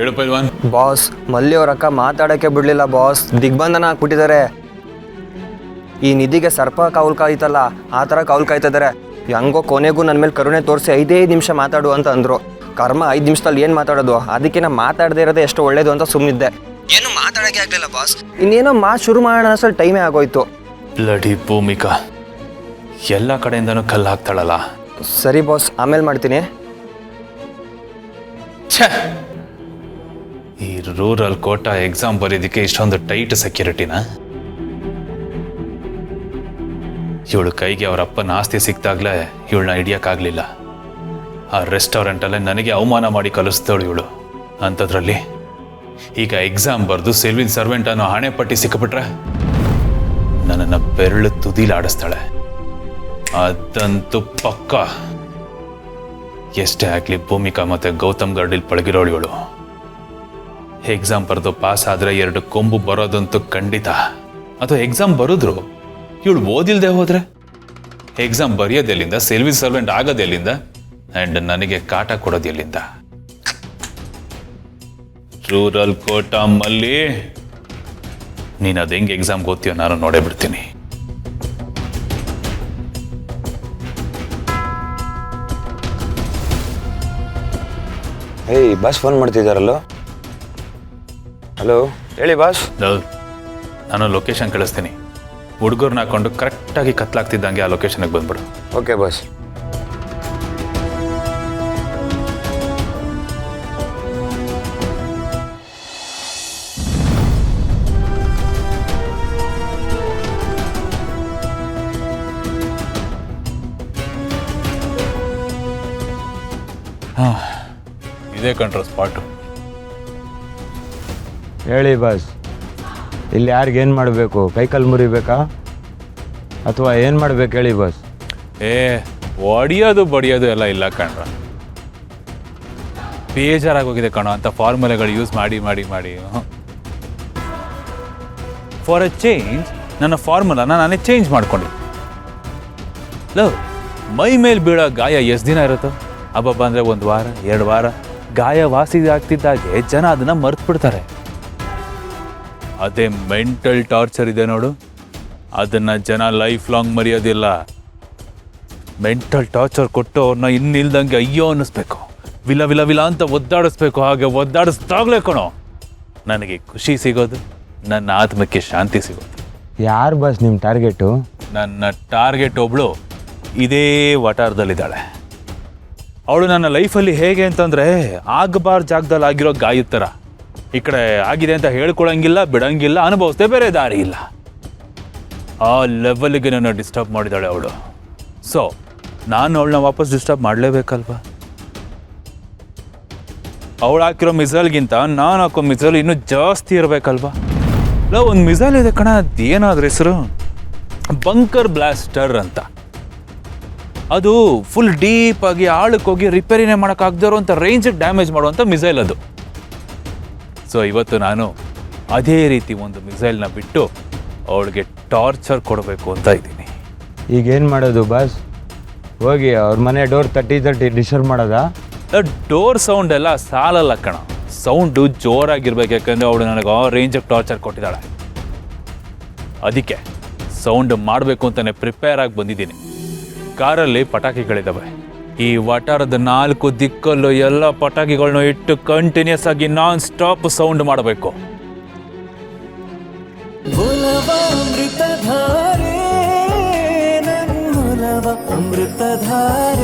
ಹೇಳು ಪೈಲ್ವಾನ್. ಬಾಸ್, ಮಲ್ಲಿ ಅವ್ರ ಅಕ್ಕ ಮಾತಾಡೋಕ್ಕೆ ಬಿಡಲಿಲ್ಲ ಬಾಸ್. ದಿಗ್ಬಂಧನ ಹಾಕ್ಬಿಟ್ಟಿದ್ದಾರೆ. ಈ ನಿಧಿಗೆ ಸರ್ಪ ಕಾವಲು ಕಾಯ್ತಲ್ಲ, ಆ ಥರ ಕಾವಲು ಕಾಯ್ತಿದ್ದಾರೆ. ಹೆಂಗೋ ಕೊನೆಗೂ ನನ್ನ ಮೇಲೆ ಕರುಣೆ ತೋರಿಸಿ 5 ನಿಮಿಷ ಮಾತಾಡು ಅಂತ ಅಂದರು. ಕರ್ಮ 5 ನಿಮಿಷದಲ್ಲಿ ಏನು ಮಾತಾಡೋದು, ಅದಕ್ಕೆ ನಾ ಮಾತಾಡದೇ ಇರೋದೇ ಎಷ್ಟು ಒಳ್ಳೇದು ಅಂತ ಸುಮ್ಮನಿದ್ದೆ. ಏನು ಮಾತಾಡೋಕ್ಕೆ ಆಗಲಿಲ್ಲ ಬಾಸ್. ಇನ್ನೇನೋ ಮಾತು ಶುರು ಮಾಡೋಣ ಅಷ್ಟರಲ್ಲಿ ಟೈಮೇ ಆಗೋಯ್ತು. ಬ್ಲಡಿ ಭೂಮಿಕಾ ಎಲ್ಲ ಕಡೆಯಿಂದನೂ ಕಲ್ಲು ಹಾಕ್ತಾಳಲ್ಲ. ಸರಿ ಬಾಸ್, ಆಮೇಲೆ ಮಾಡ್ತೀನಿ. ಈ ರೂರಲ್ ಕೋಟಾ ಎಕ್ಸಾಮ್ ಬರೆಯೋದಕ್ಕೆ ಇಷ್ಟೊಂದು ಟೈಟ್ ಸೆಕ್ಯೂರಿಟಿನ? ಇವಳು ಕೈಗೆ ಅವರ ಅಪ್ಪನ ಆಸ್ತಿ ಸಿಕ್ತಾಗ್ಲೇ ಇವಳನ್ನ ಹಿಡಿಯೋಕ್ಕಾಗಲಿಲ್ಲ. ಆ ರೆಸ್ಟೋರೆಂಟಲ್ಲೇ ನನಗೆ ಅವಮಾನ ಮಾಡಿ ಕಲಿಸ್ದವಳು ಇವಳು. ಅಂಥದ್ರಲ್ಲಿ ಈಗ ಎಕ್ಸಾಮ್ ಬರೆದು ಸಿವಿಲ್ ಸರ್ವೆಂಟ್ ಅನ್ನೋ ಹಣೆ ಪಟ್ಟಿ ಸಿಕ್ಕಿಬಿಟ್ರೆ ನನ್ನನ್ನು ಬೆರಳು ತುದಿಲಿ ಆಡಿಸ್ತಾಳೆ. ಅದಂತೂ ಪಕ್ಕ. ಎಷ್ಟೇ ಆಗಲಿ ಭೂಮಿಕಾ ಮತ್ತು ಗೌತಮ್ ಗರ್ಡಿಲ್ ಪಳಗಿರೋಳು ಇವಳು. ಎಕ್ಸಾಮ್ ಬರೆದು ಪಾಸ್ ಆದರೆ 2 ಕೊಂಬು ಬರೋದಂತೂ ಖಂಡಿತ. ಅಥವಾ ಎಕ್ಸಾಮ್ ಬರೆದ್ರು ಇವಳು ಓದಿಲ್ದೆ ಹೋದ್ರೆ ಎಕ್ಸಾಮ್ ಬರೆಯೋದೆಲ್ಲಿಂದ, ಸಿವಿಲ್ ಸರ್ವೆಂಟ್ ಆಗೋದೆಲ್ಲಿಂದ, ಆ್ಯಂಡ್ ನನಗೆ ಕಾಟ ಕೊಡೋದೆಲ್ಲಿಂದ? ರೂರಲ್ ಕೋಟಾ ಮಲ್ಲಿ, ನೀನು ಅದು ಹೆಂಗೆ ಎಕ್ಸಾಮ್ಗೆ ಓದ್ತೀಯೋ ನಾನು ನೋಡೇ ಬಿಡ್ತೀನಿ. ಏಯ್ ಬಾಸ್, ಫೋನ್ ಮಾಡ್ತಿದ್ದಾರಲ್ಲೋ. ಹಲೋ, ಹೇಳಿ ಬಾಸ್. ನಾನು ಲೊಕೇಶನ್ ಕಳಿಸ್ತೀನಿ. ಹುಡುಗರನ್ನ ಹಾಕೊಂಡು ಕರೆಕ್ಟಾಗಿ ಕತ್ಲಾಗ್ತಿದ್ದಂಗೆ ಆ ಲೊಕೇಶನ್ಗೆ ಬಂದ್ಬಿಡು. Okay boss. ಇದೇ ಕಂಡ್ರೆ ಸ್ಪಾಟು. ಹೇಳಿ ಬಾಸ್, ಇಲ್ಲಿ ಯಾರಿಗೇನು ಮಾಡಬೇಕು? ಕೈಕಾಲು ಮುರಿಬೇಕಾ ಅಥವಾ ಏನು ಮಾಡ್ಬೇಕು ಹೇಳಿ ಬಾಸ್. ಒಡಿಯೋದು ಬಡಿಯೋದು ಎಲ್ಲ ಇಲ್ಲ ಕಣ್ರ. ಬೇಜಾರಾಗೋಗಿದೆ ಕಣೋ ಅಂತ ಫಾರ್ಮುಲೆಗಳು ಯೂಸ್ ಮಾಡಿ ಮಾಡಿ ಮಾಡಿ. ಫಾರ್ ಎ ಚೇಂಜ್ ನನ್ನ ಫಾರ್ಮುಲಾನ ನಾನೇ ಚೇಂಜ್ ಮಾಡ್ಕೊಂಡೆ. ಮೈ ಮೇಲೆ ಬೀಳೋ ಗಾಯ ಎಷ್ಟು ದಿನ ಇರುತ್ತೋ? ಹಬ್ಬ ಅಂದರೆ 1 ವಾರ 2 ವಾರ. ಗಾಯ ವಾಸಿ ಆಗ್ತಿದ್ದಾಗೆ ಜನ ಅದನ್ನು ಮರ್ತು ಬಿಡ್ತಾರೆ. ಅದೇ ಮೆಂಟಲ್ ಟಾರ್ಚರ್ ಇದೆ ನೋಡು, ಅದನ್ನು ಜನ ಲೈಫ್ ಲಾಂಗ್ ಮರೆಯೋದಿಲ್ಲ. ಮೆಂಟಲ್ ಟಾರ್ಚರ್ ಕೊಟ್ಟು ಅವ್ರನ್ನ ಇನ್ನಿಲ್ದಂಗೆ ಅಯ್ಯೋ ಅನ್ನಿಸ್ಬೇಕು, ವಿಲ ವಿಲ ವಿಲ ಅಂತ ಒದ್ದಾಡಿಸ್ಬೇಕು. ಹಾಗೆ ಒದ್ದಾಡಿಸ್ದಾಗ್ಲೇ ಕಣೋ ನನಗೆ ಖುಷಿ ಸಿಗೋದು, ನನ್ನ ಆತ್ಮಕ್ಕೆ ಶಾಂತಿ ಸಿಗೋದು. ಯಾರು ಬಾಸ್ ನಿಮ್ಮ ಟಾರ್ಗೆಟು? ನನ್ನ ಟಾರ್ಗೆಟ್ ಒಬ್ಳು ಇದೇ ವಟಾರದಲ್ಲಿದ್ದಾಳೆ. ಅವಳು ನನ್ನ ಲೈಫಲ್ಲಿ ಹೇಗೆ ಅಂತಂದರೆ ಆಗಬಾರ್ದು ಜಾಗದಲ್ಲಿ ಆಗಿರೋ ಗಾಯದ ಥರ. ಈ ಕಡೆ ಆಗಿದೆ ಅಂತ ಹೇಳ್ಕೊಳಂಗಿಲ್ಲ, ಬಿಡಂಗಿಲ್ಲ, ಅನುಭವಿಸ್ದೆ ಬೇರೆ ದಾರಿ ಇಲ್ಲ. ಆ ಲೆವೆಲ್ಗೆ ನನ್ನ ಡಿಸ್ಟರ್ಬ್ ಮಾಡಿದ್ದಾಳೆ ಅವಳು. ಸೊ ನಾನು ಅವಳನ್ನ ವಾಪಸ್ ಡಿಸ್ಟರ್ಬ್ ಮಾಡಲೇಬೇಕಲ್ವ? ಅವಳು ಹಾಕಿರೋ ಮಿಸೈಲ್ಗಿಂತ ನಾನು ಹಾಕೋ ಮಿಸೈಲ್ ಇನ್ನೂ ಜಾಸ್ತಿ ಇರಬೇಕಲ್ವ? ಒಂದು ಮಿಸೈಲ್ ಇದೆ ಕಣ, ಅದೇನಾದ್ರೂ ಹೆಸರು ಬಂಕರ್ ಬ್ಲಾಸ್ಟರ್ ಅಂತ. ಅದು ಫುಲ್ ಡೀಪಾಗಿ ಆಳಕ್ಕೋಗಿ ರಿಪೇರಿನೇ ಮಾಡೋಕ್ಕಾಗದೇ ಇರೋಂಥ ರೇಂಜಿಗೆ ಡ್ಯಾಮೇಜ್ ಮಾಡುವಂಥ ಮಿಸೈಲ್ ಅದು. ಸೊ ಇವತ್ತು ನಾನು ಅದೇ ರೀತಿ ಒಂದು ಮಿಸೈಲ್ನ ಬಿಟ್ಟು ಅವಳಿಗೆ ಟಾರ್ಚರ್ ಕೊಡಬೇಕು ಅಂತ ಇದ್ದೀನಿ. ಈಗೇನು ಮಾಡೋದು ಬಾಸ್? ಹೋಗಿ ಅವ್ರ ಮನೆ ಡೋರ್ ತಟ್ಟಿ ಡಿಸ್ಟರ್ಬ್ ಮಾಡೋದಾ? ಡೋರ್ ಸೌಂಡ್ ಎಲ್ಲ ಸಾಲಲ್ಲ ಕಣ, ಸೌಂಡು ಜೋರಾಗಿರ್ಬೇಕು. ಯಾಕಂದರೆ ಅವಳು ನನಗೆ ಆ ರೇಂಜಿಗೆ ಟಾರ್ಚರ್ ಕೊಟ್ಟಿದ್ದಾಳೆ. ಅದಕ್ಕೆ ಸೌಂಡ್ ಮಾಡಬೇಕು ಅಂತಲೇ ಪ್ರಿಪೇರ್ ಆಗಿ ಬಂದಿದ್ದೀನಿ. ಕಾರಲ್ಲಿ ಪಟಾಕಿಗಳಿದ್ದಾವೆ. ಈ ವಟಾರದ 4 ದಿಕ್ಕಲ್ಲೂ ಎಲ್ಲ ಪಟಾಕಿಗಳನ್ನ ಇಟ್ಟು ಕಂಟಿನ್ಯೂಸ್ ಆಗಿ ನಾನ್ ಸ್ಟಾಪ್ ಸೌಂಡ್ ಮಾಡಬೇಕು. ಅಮೃತಧಾರೆ